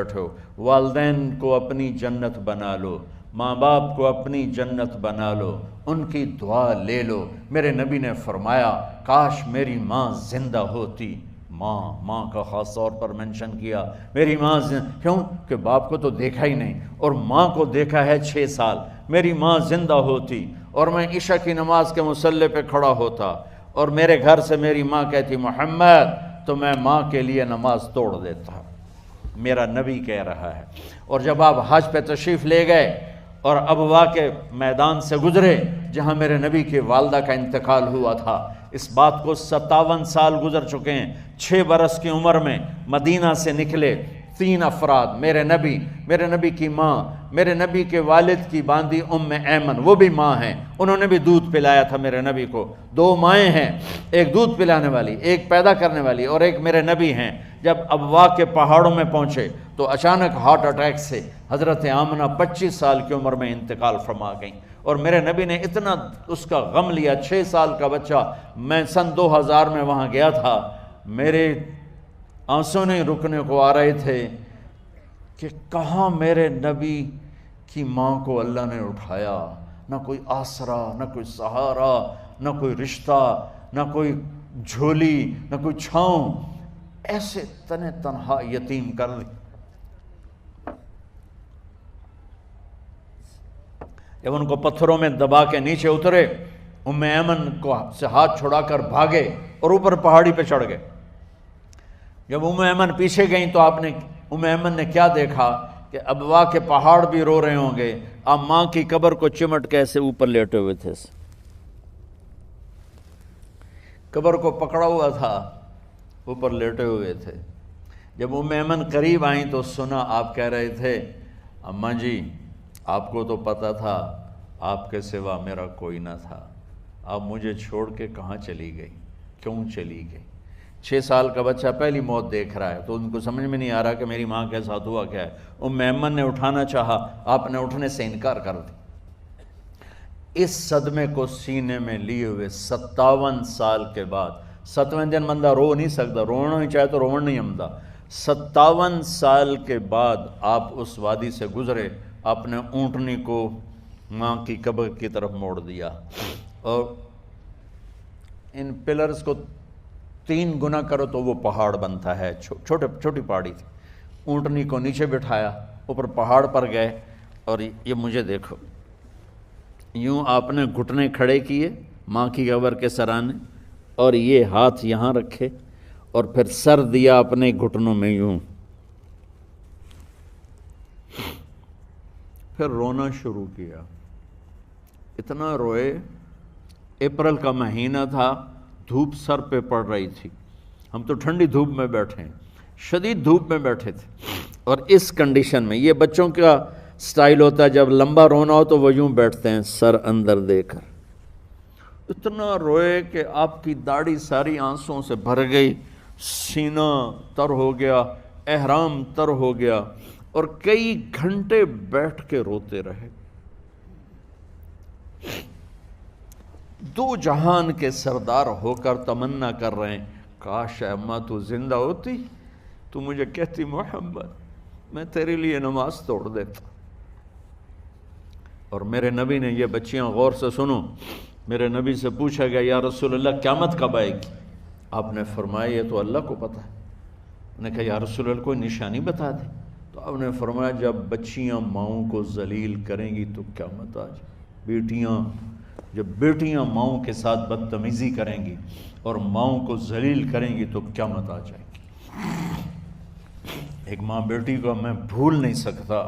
بیٹھو، والدین کو اپنی جنت بنا لو، ماں باپ کو اپنی جنت بنا لو، ان کی دعا لے لو۔ میرے نبی نے فرمایا کاش میری ماں زندہ ہوتی۔ ماں کا خاص طور پر منشن کیا، میری ماں کیوں کہ باپ کو تو دیکھا ہی نہیں اور ماں کو دیکھا ہے 6 سال۔ میری ماں زندہ ہوتی اور میں عشاء کی نماز کے مصلی پہ کھڑا ہوتا اور میرے گھر سے میری ماں کہتی محمد، تو میں ماں کے لیے نماز توڑ دیتا۔ میرا نبی کہہ رہا ہے۔ اور جب آپ حج پہ تشریف لے گئے اور ابوا کے میدان سے گزرے جہاں میرے نبی کی والدہ کا انتقال ہوا تھا، اس بات کو 57 سال گزر چکے ہیں۔ 6 برس کی عمر میں مدینہ سے نکلے 3 افراد، میرے نبی کی ماں، میرے نبی کے والد کی باندی ایمن، وہ بھی ماں ہیں، انہوں نے بھی دودھ پلایا تھا میرے نبی کو۔ 2 مائیں ہیں، ایک دودھ پلانے والی، ایک پیدا کرنے والی، اور ایک میرے نبی ہیں۔ جب ابوا کے پہاڑوں میں پہنچے تو اچانک ہارٹ اٹیک سے حضرت آمنہ 25 سال کی عمر میں انتقال فرما گئیں، اور میرے نبی نے اتنا اس کا غم لیا۔ 6 سال کا بچہ، میں سن 2000 میں وہاں گیا تھا، میرے آنسوں نہیں رکنے کو آ رہے تھے کہ کہاں میرے نبی کی ماں کو اللہ نے اٹھایا، نہ کوئی آسرا، نہ کوئی سہارا، نہ کوئی رشتہ، نہ کوئی جھولی، نہ کوئی چھاؤں، ایسے تنہا یتیم کر دی۔ جب ان کو پتھروں میں دبا کے نیچے اترے، ایمن کو سے ہاتھ چھڑا کر بھاگے اور اوپر پہاڑی پہ چڑھ گئے۔ جب ایمن پیچھے گئیں تو ایمن نے کیا دیکھا کہ ابوا کے پہاڑ بھی رو رہے ہوں گے، آپ ماں کی قبر کو چمٹ کے ایسے اوپر لیٹے ہوئے تھے، قبر کو پکڑا ہوا تھا، اوپر لیٹے ہوئے تھے۔ جب ایمن قریب آئیں تو سنا آپ کہہ رہے تھے اماں جی آپ کو تو پتہ تھا آپ کے سوا میرا کوئی نہ تھا، آپ مجھے چھوڑ کے کہاں چلی گئی، کیوں چلی گئی؟ 6 سال کا بچہ پہلی موت دیکھ رہا ہے تو ان کو سمجھ میں نہیں آ رہا کہ میری ماں کے ساتھ ہوا کیا ہے۔ ایمن نے اٹھانا چاہا، آپ نے اٹھنے سے انکار کر دی۔ اس صدمے کو سینے میں لیے ہوئے 57 سال کے بعد، 7ویں دن بندہ رو نہیں سکتا، رونا نہیں چاہے تو رونا نہیں آمدا، 57 سال کے بعد آپ اس وادی سے گزرے، اپنے اونٹنی کو ماں کی قبر کی طرف موڑ دیا، اور ان پلرز کو 3 گنا کرو تو وہ پہاڑ بنتا ہے، چھوٹی پہاڑی تھی۔ اونٹنی کو نیچے بٹھایا، اوپر پہاڑ پر گئے، اور یہ مجھے دیکھو، یوں آپ نے گھٹنے کھڑے کیے ماں کی قبر کے سرانے، اور یہ ہاتھ یہاں رکھے اور پھر سر دیا اپنے گھٹنوں میں یوں، پھر رونا شروع کیا۔ اتنا روئے، اپریل کا مہینہ تھا، دھوپ سر پہ پڑ رہی تھی، ہم تو ٹھنڈی دھوپ میں بیٹھے ہیں، شدید دھوپ میں بیٹھے تھے، اور اس کنڈیشن میں یہ بچوں کا سٹائل ہوتا ہے، جب لمبا رونا ہو تو وہ یوں بیٹھتے ہیں سر اندر دے کر۔ اتنا روئے کہ آپ کی داڑھی ساری آنسوں سے بھر گئی، سینہ تر ہو گیا، احرام تر ہو گیا، اور کئی گھنٹے بیٹھ کے روتے رہے۔ 2 جہان کے سردار ہو کر تمنا کر رہے ہیں کاش اماں تو زندہ ہوتی، تو مجھے کہتی محمد میں تیرے لیے نماز توڑ دیتا۔ اور میرے نبی نے، یہ بچیاں غور سے سنو، میرے نبی سے پوچھا گیا یا رسول اللہ قیامت کب آئے گی؟ آپ نے فرمایا یہ تو اللہ کو پتہ ہے۔ میں نے کہا یا رسول اللہ کوئی نشانی بتا دیں، تو آپ نے فرمایا جب بچیاں ماؤں کو ذلیل کریں گی تو قیامت آ جائے۔ جب بیٹیاں ماؤں کے ساتھ بدتمیزی کریں گی اور ماؤں کو ذلیل کریں گی تو قیامت آ جائے گی۔ ایک ماں بیٹی کو میں بھول نہیں سکتا،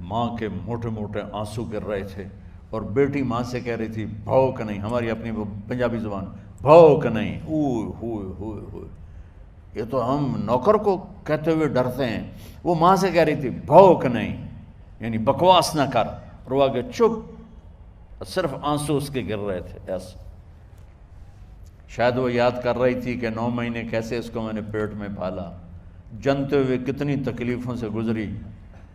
ماں کے موٹے موٹے آنسو گر رہے تھے، اور بیٹی ماں سے کہہ رہی تھی بھوک نہیں، ہماری اپنی پنجابی زبان، بھوک نہیں، اوئے ہوئے ہوئے ہوئے، یہ تو ہم نوکر کو کہتے ہوئے ڈرتے ہیں، وہ ماں سے کہہ رہی تھی بھوک نہیں، یعنی بکواس نہ کر، اور وہ آگے چپ، صرف آنسو اس کے گر رہے تھے ایسا۔ شاید وہ یاد کر رہی تھی کہ 9 مہینے کیسے اس کو میں نے پیٹ میں پالا، جنتے ہوئے کتنی تکلیفوں سے گزری،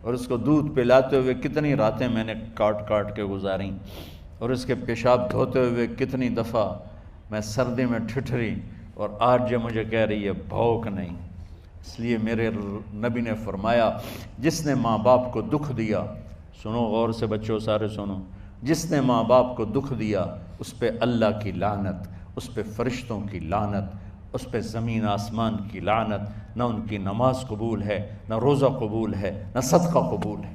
اور اس کو دودھ پلاتے ہوئے کتنی راتیں میں نے کاٹ کاٹ کے گزاریں، اور اس کے پیشاب دھوتے ہوئے کتنی دفعہ میں سردی میں ٹھٹھری، اور آج یہ مجھے کہہ رہی ہے بھوک نہیں۔ اس لیے میرے نبی نے فرمایا جس نے ماں باپ کو دکھ دیا، سنو غور سے بچوں سارے سنو، جس نے ماں باپ کو دکھ دیا اس پہ اللہ کی لعنت، اس پہ فرشتوں کی لعنت، اس پہ زمین آسمان کی لعنت، نہ ان کی نماز قبول ہے، نہ روزہ قبول ہے، نہ صدقہ قبول ہے۔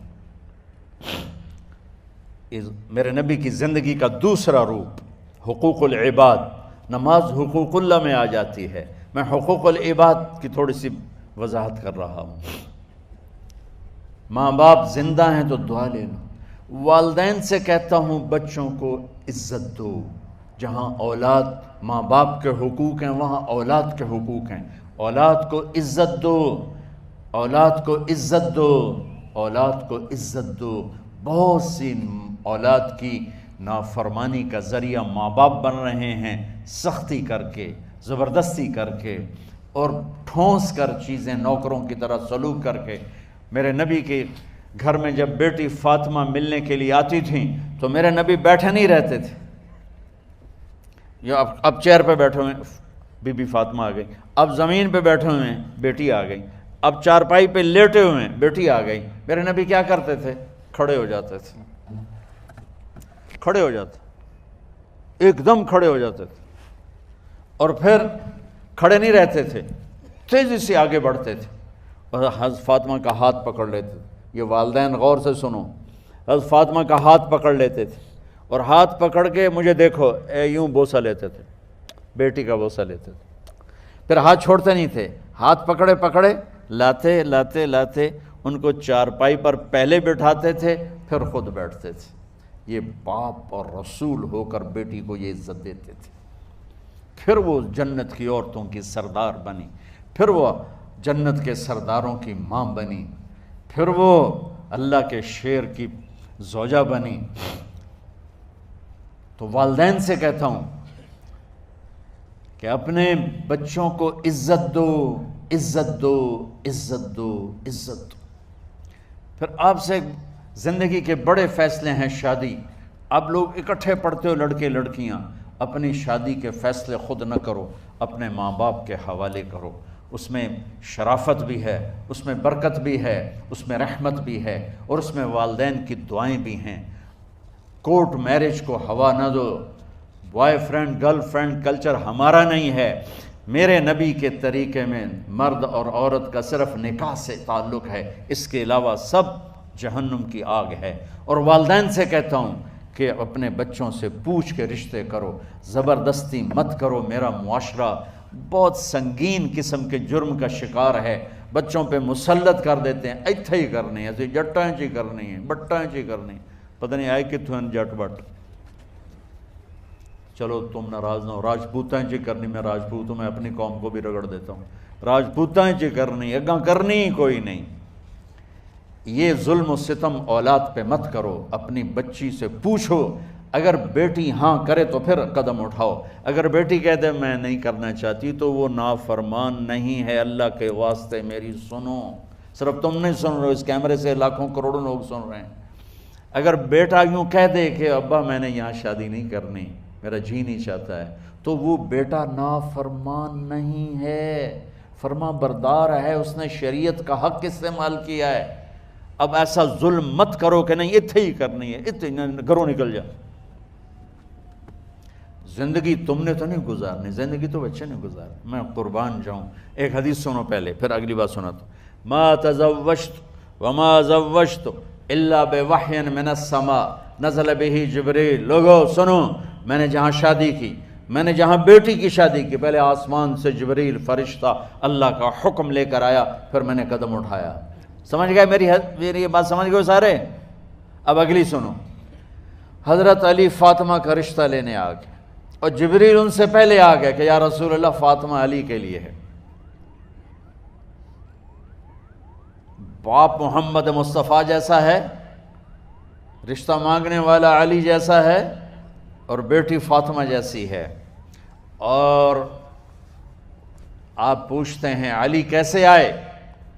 میرے نبی کی زندگی کا دوسرا روپ حقوق العباد، نماز حقوق اللہ میں آ جاتی ہے، میں حقوق العباد کی تھوڑی سی وضاحت کر رہا ہوں۔ ماں باپ زندہ ہیں تو دعا لے لو۔ والدین سے کہتا ہوں بچوں کو عزت دو، جہاں اولاد ماں باپ کے حقوق ہیں وہاں اولاد کے حقوق ہیں، اولاد کو عزت دو، اولاد کو عزت دو، اولاد کو عزت دو۔ بہت سی اولاد کی نافرمانی کا ذریعہ ماں باپ بن رہے ہیں، سختی کر کے، زبردستی کر کے اور ٹھونس کر چیزیں نوکروں کی طرح سلوک کر کے۔ میرے نبی کے گھر میں جب بیٹی فاطمہ ملنے کے لیے آتی تھیں تو میرے نبی بیٹھے نہیں رہتے تھے، یا اب چیئر پہ بیٹھے ہوئے بی بی فاطمہ آ گئی، اب زمین پہ بیٹھے ہوئے ہیں بیٹی آ گئی، اب چارپائی پہ لیٹے ہوئے ہیں بیٹی آ گئی۔ میرے نبی کیا کرتے تھے؟ کھڑے ہو جاتے تھے، کھڑے ہو جاتے، ایک دم کھڑے ہو جاتے تھے، اور پھر کھڑے نہیں رہتے تھے، تیزی سے آگے بڑھتے تھے اور حضرت فاطمہ کا ہاتھ پکڑ لیتے تھے۔ یہ والدین غور سے سنو، حضرت فاطمہ کا ہاتھ پکڑ لیتے تھے اور ہاتھ پکڑ کے مجھے دیکھو یوں بوسہ لیتے تھے، بیٹی کا بوسہ لیتے تھے، پھر ہاتھ چھوڑتے نہیں تھے، ہاتھ پکڑے پکڑے لاتے لاتے لاتے ان کو چارپائی پر پہلے بٹھاتے تھے پھر خود بیٹھتے تھے۔ یہ باپ اور رسول ہو کر بیٹی کو یہ عزت دیتے تھے۔ پھر وہ جنت کی عورتوں کی سردار بنی، پھر وہ جنت کے سرداروں کی ماں بنی، پھر وہ اللہ کے شیر کی زوجہ بنی۔ تو والدین سے کہتا ہوں کہ اپنے بچوں کو عزت دو، عزت دو، عزت دو، عزت دو۔ پھر آپ سے زندگی کے بڑے فیصلے ہیں شادی، اب لوگ اکٹھے پڑھتے ہو لڑکے لڑکیاں، اپنی شادی کے فیصلے خود نہ کرو، اپنے ماں باپ کے حوالے کرو، اس میں شرافت بھی ہے، اس میں برکت بھی ہے، اس میں رحمت بھی ہے، اور اس میں والدین کی دعائیں بھی ہیں۔ کورٹ میرج کو ہوا نہ دو، boyfriend girlfriend culture ہمارا نہیں ہے، میرے نبی کے طریقے میں مرد اور عورت کا صرف نکاح سے تعلق ہے، اس کے علاوہ سب جہنم کی آگ ہے۔ اور والدین سے کہتا ہوں کہ اپنے بچوں سے پوچھ کے رشتے کرو، زبردستی مت کرو۔ میرا معاشرہ بہت سنگین قسم کے جرم کا شکار ہے، بچوں پہ مسلط کر دیتے ہیں، ایتھے ہی کرنی ہے، جٹاں چی کرنی ہے، بٹاں چی کرنی، پتہ نہیں آئے کتوں ہیں جٹ بٹ، چلو تم ناراض نہ ہو، راجپوتاں چی کرنی، میں راجپوت ہوں، میں اپنی قوم کو بھی رگڑ دیتا ہوں، راجپوتاں چی کرنی، اگاں کرنی ہی کوئی نہیں۔ یہ ظلم و ستم اولاد پہ مت کرو، اپنی بچی سے پوچھو، اگر بیٹی ہاں کرے تو پھر قدم اٹھاؤ، اگر بیٹی کہہ دے میں نہیں کرنا چاہتی تو وہ نافرمان نہیں ہے، اللہ کے واسطے میری سنو، صرف تم نہیں سن رہے ہو، اس کیمرے سے لاکھوں کروڑوں لوگ سن رہے ہیں۔ اگر بیٹا یوں کہہ دے کہ ابا میں نے یہاں شادی نہیں کرنی، میرا جی نہیں چاہتا ہے، تو وہ بیٹا نافرمان نہیں ہے، فرما بردار ہے، اس نے شریعت کا حق استعمال کیا ہے۔ اب ایسا ظلم مت کرو کہ نہیں اتھے ہی کرنی ہے، اتھے گھروں نکل جا۔ زندگی تم نے تو نہیں گزارنی، زندگی تو بچے نے گزارنی، میں قربان جاؤں۔ ایک حدیث سنو پہلے پھر اگلی بات سناتا ہوں۔ ما تزوجت وما زوجت الا بوحی من السماء نزل به جبریل۔ لوگو سنو، میں نے جہاں شادی کی، میں نے جہاں بیٹی کی شادی کی، پہلے آسمان سے جبریل فرشتہ اللہ کا حکم لے کر آیا، پھر میں نے قدم اٹھایا۔ سمجھ گئے میری یہ بات؟ سمجھ گئے سارے؟ اب اگلی سنو۔ حضرت علی فاطمہ کا رشتہ لینے آ گئے اور جبریل ان سے پہلے آ گئے کہ یا رسول اللہ فاطمہ علی کے لیے ہے۔ باپ محمد مصطفیٰ جیسا ہے، رشتہ مانگنے والا علی جیسا ہے، اور بیٹی فاطمہ جیسی ہے، اور آپ پوچھتے ہیں علی کیسے آئے؟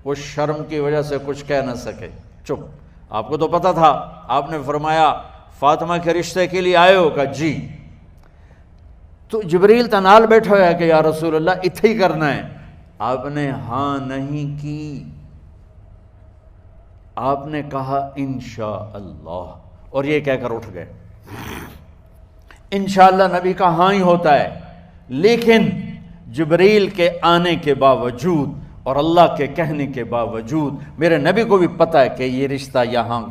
وہ شرم کی وجہ سے کچھ کہہ نہ سکے، چپ۔ آپ کو تو پتہ تھا، آپ نے فرمایا فاطمہ کے رشتے کے لیے آئے ہو؟ کہا جی۔ تو جبریل تنال بیٹھا ہوا ہے کہ یا رسول اللہ اتھے ہی کرنا ہے۔ آپ نے ہاں نہیں کی، آپ نے کہا انشاءاللہ، اور یہ کہہ کر اٹھ گئے۔ انشاءاللہ نبی کا ہاں ہی ہوتا ہے، لیکن جبریل کے آنے کے باوجود اور اللہ کے کہنے کے باوجود میرے نبی کو بھی پتہ ہے کہ یہ رشتہ یہاں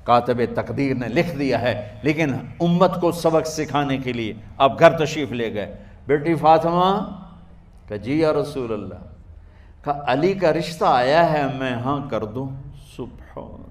کاتب تقدیر نے لکھ دیا ہے، لیکن امت کو سبق سکھانے کے لیے آپ گھر تشریف لے گئے۔ بیٹی فاطمہ کہ جی یا رسول اللہ، کہ علی کا رشتہ آیا ہے، میں ہاں کر دوں؟ سبحان